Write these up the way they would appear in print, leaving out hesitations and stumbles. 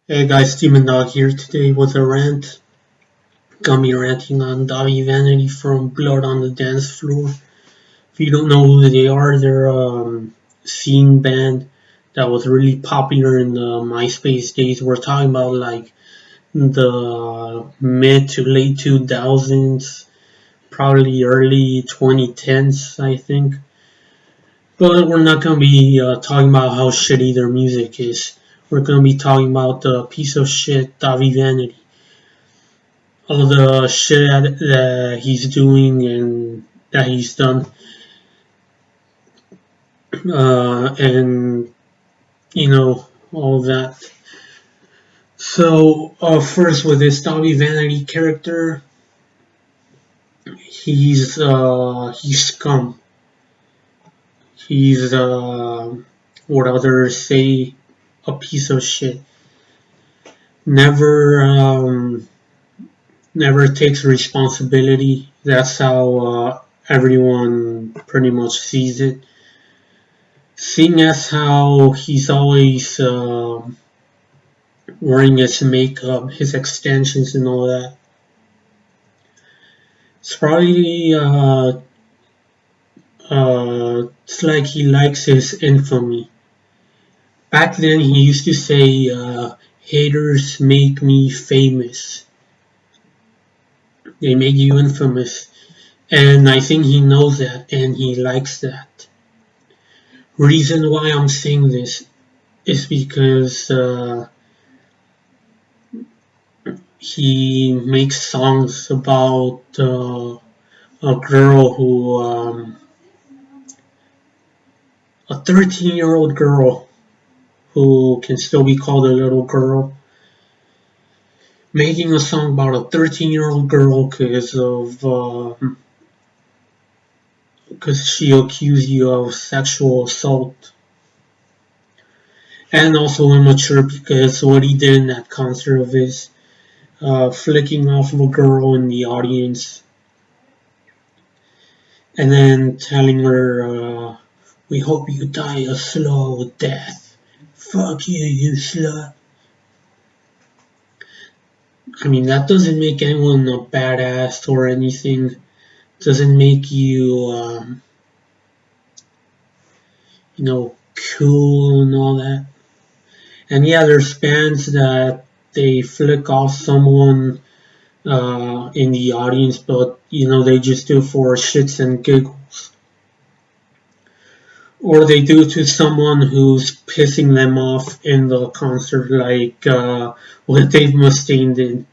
Hey guys, Demon Dog here today with a rant. Gonna be ranting on Davi Vanity from Blood on the Dance Floor. If you don't know who they are, they're a scene band that was really popular in the MySpace days. We're talking about like the mid to late 2000s, probably early 2010s, I think. But we're not gonna be talking about how shitty their music is. We're gonna be talking about the piece of shit Davi Vanity, all the shit that he's doing and that he's done, and all that. So first, with this Dobby Vanity character, he's scum. He's what others say, a piece of shit. Never never takes responsibility. That's how everyone pretty much sees it. Seeing as how he's always wearing his makeup, his extensions, and all that, it's probably it's like he likes his infamy. Back then, he used to say, "Haters make me famous. They make you infamous," and I think he knows that, and he likes that. Reason why I'm saying this is because he makes songs about a girl who, a 13-year-old girl who can still be called a little girl, making a song about a 13-year-old girl because she accused you of sexual assault, and also immature because what he did in that concert of his, flicking off of a girl in the audience and then telling her, "We hope you die a slow death. Fuck you, you slut." I mean, that doesn't make anyone a badass or anything. Doesn't make you, cool and all that. And yeah, there's bands that they flick off someone in the audience, but they just do for shits and giggles. Or they do it to someone who's pissing them off in the concert, like what Dave Mustaine did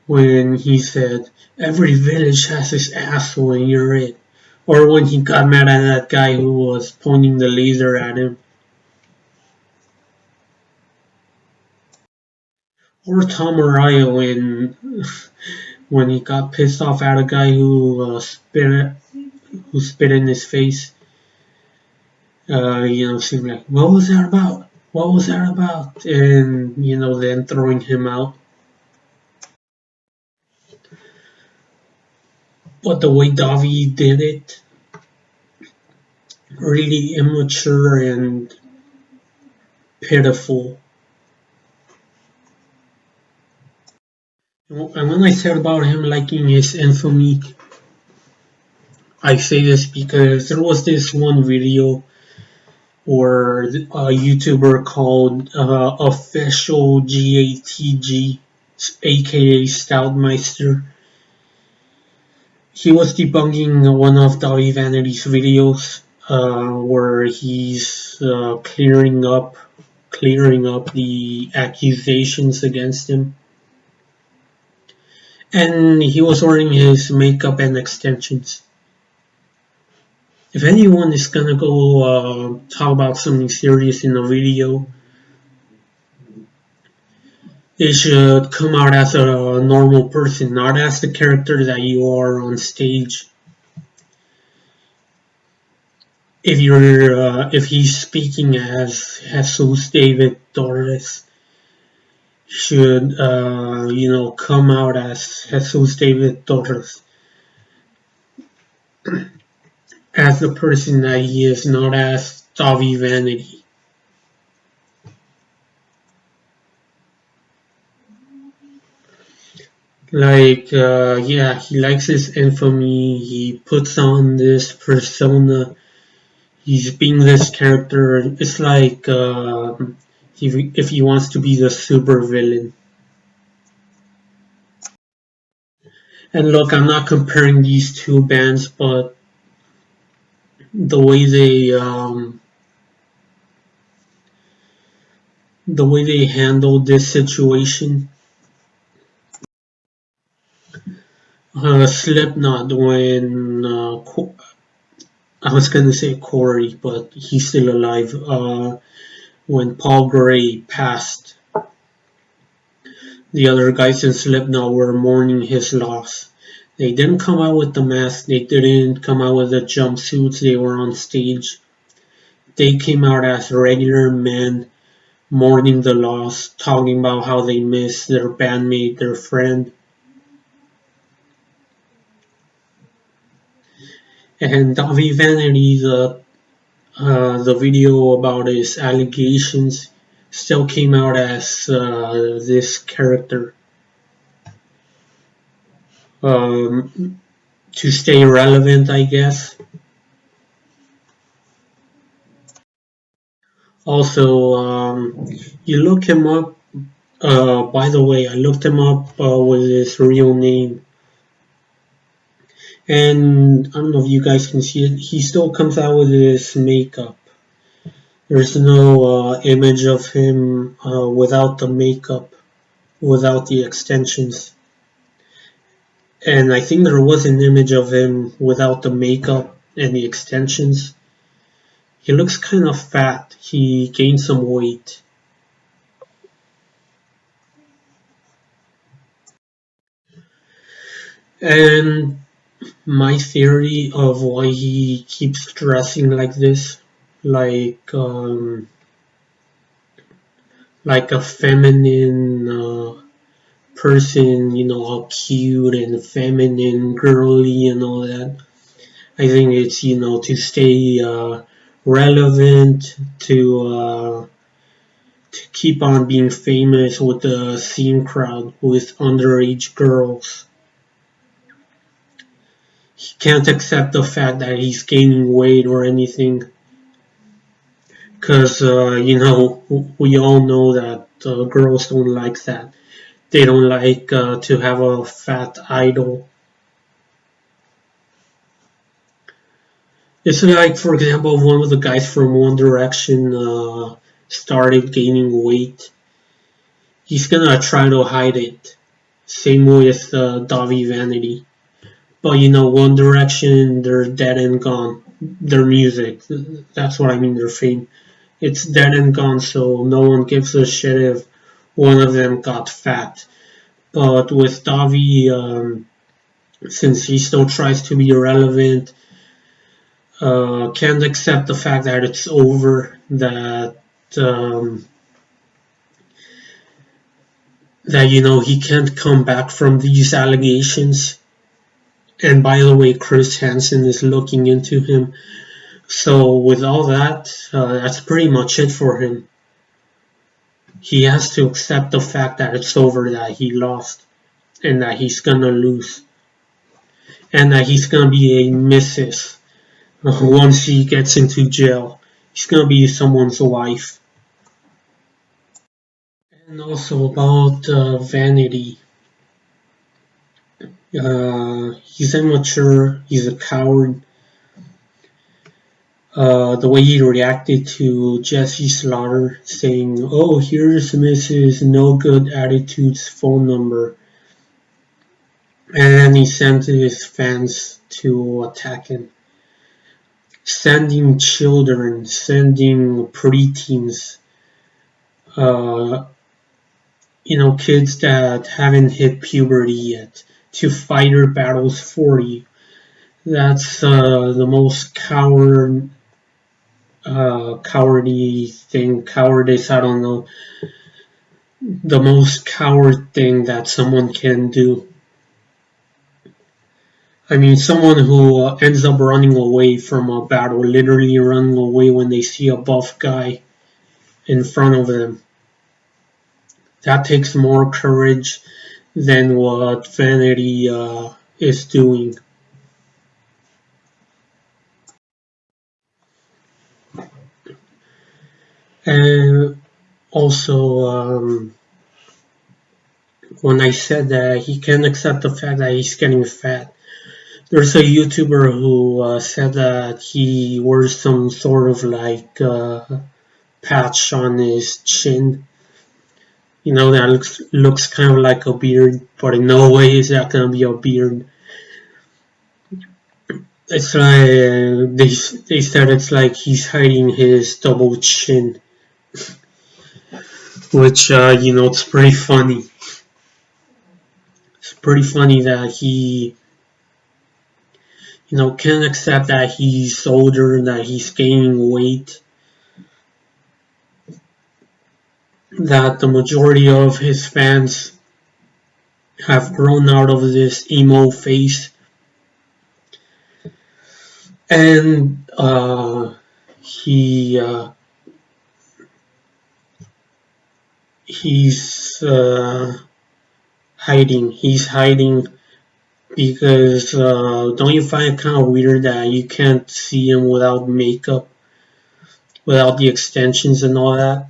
when he said, "Every village has its asshole and you're it." Or when he got mad at that guy who was pointing the laser at him. Or Tom Araya when he got pissed off at a guy who spit in his face. Seemed like, "What was that about? What was that about?" And then throwing him out. But the way Davi did it, really immature and pitiful. And when I said about him liking his infamy, I say this because there was this one video or a YouTuber called Official GATG, aka Stoutmeister. He was debunking one of Davi Vanity's videos where he's clearing up the accusations against him. And he was wearing his makeup and extensions. If anyone is gonna go talk about something serious in a video, they should come out as a normal person, not as the character that you are on stage. If he's speaking as Jesus David Torres, should come out as Jesus David Torres, as the person that he is, not as Davi Vanity. Yeah, he likes his infamy. He puts on this persona. He's being this character. It's like if he wants to be the super villain. And look, I'm not comparing these two bands, but the way they handled this situation. Slipknot when I was gonna say Corey, but he's still alive. When Paul Gray passed, the other guys in Slipknot were mourning his loss. They didn't come out with the mask. They didn't come out with the jumpsuits. They were on stage. They came out as regular men mourning the loss, talking about how they miss their bandmate, their friend. And Davi Vanity, the video about his allegations, still came out as this character to stay relevant, I guess. Also, you look him up. By the way, I looked him up with his real name, and I don't know if you guys can see it. He still comes out with his makeup. There's no image of him without the makeup, without the extensions. And I think there was an image of him without the makeup and the extensions. He looks kind of fat. He gained some weight. And my theory of why he keeps dressing like this, like like a feminine person, all cute and feminine, girly, and all that. I think it's to stay relevant, to keep on being famous with the scene crowd with underage girls. He can't accept the fact that he's gaining weight or anything, because we all know that girls don't like that. They don't like to have a fat idol. It's like, for example, one of the guys from One Direction started gaining weight. He's gonna try to hide it. Same with Davi Vanity. But One Direction, they're dead and gone. Their music, that's what I mean, their fame. It's dead and gone, so no one gives a shit if one of them got fat. But with Davi, since he still tries to be relevant, can't accept the fact that it's over, um, that he can't come back from these allegations. And by the way, Chris Hansen is looking into him. So with all that, that's pretty much it for him. He has to accept the fact that it's over, that he lost, and that he's gonna lose, and that he's gonna be a missus once he gets into jail. He's gonna be someone's wife. And also about Vanity. He's immature, he's a coward. The way he reacted to Jesse Slaughter saying, "Oh, here's Mrs. No Good Attitude's phone number," and then he sent his fans to attack him. Sending children, sending preteens, uh, kids that haven't hit puberty yet, to fight your battles for you. That's the most cowardly thing, cowardice, I don't know, the most coward thing that someone can do. I mean, someone who ends up running away from a battle, literally running away when they see a buff guy in front of them. That takes more courage than what Vanity is doing. And also, when I said that he can't accept the fact that he's getting fat, there's a YouTuber who said that he wears some sort of like patch on his chin. You know, that looks kind of like a beard, but in no way is that gonna be a beard. It's like they said it's like he's hiding his double chin, which it's pretty funny. It's pretty funny that he can't accept that he's older, that he's gaining weight, that the majority of his fans have grown out of this emo phase, and he he's hiding. He's hiding because don't you find it kind of weird that you can't see him without makeup, without the extensions and all that?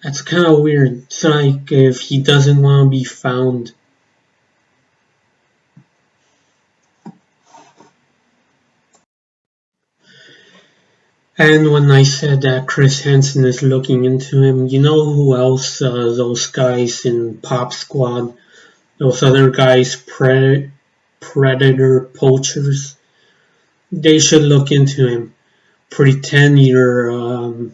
That's kind of weird. It's like if he doesn't want to be found. And when I said that Chris Hansen is looking into him, you know who else? Those guys in Pop Squad, those other guys, Predator Poachers. They should look into him. Pretend you're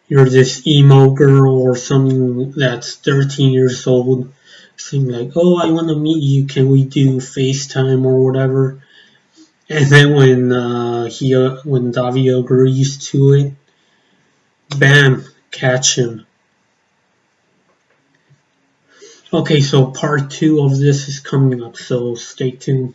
this emo girl or something that's 13 years old. Saying like, oh, I want to meet you. Can we do FaceTime or whatever? And then when Davi agrees to it, bam, catch him. Okay, so part 2 of this is coming up, so stay tuned.